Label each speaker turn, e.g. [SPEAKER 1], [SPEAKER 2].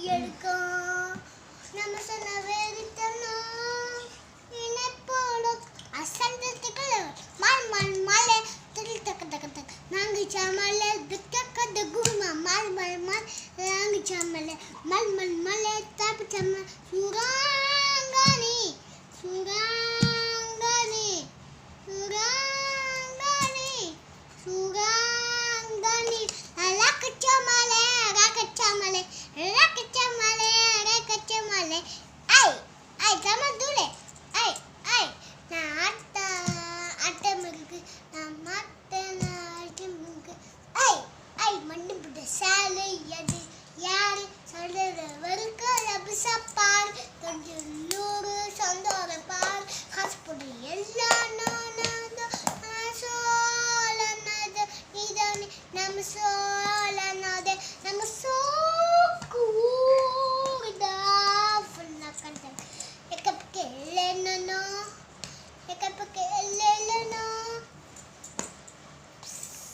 [SPEAKER 1] எடுக்கும் நம்ம சொன்ன வெறித்தனம் இணைப்போட அசந்தத்துக்கு மல் மல் மலை தில் தக்க தக்க தக்க நாங்க சமல துக்க குருமா மல் மல் மல் நாங்க சமல மல் மல் மலை தாப்பு சம சுராங்கனி சுராங்கனி சுராங்கனி சுராங்கனி ரக்கச்சமலே ரக்கச்சமலே ரக்கச்சமலே ரக்கச்சமலே ஐ தமதுலே ஐ நான் அட்டமருக்கு நான் மாட்டேன் அட்டமருக்கு ஐ மண்ணு புட்ட சாலை அது யாரு சொல்றது வருக்கு அபிசப்பார் கொஞ்சம் நூறு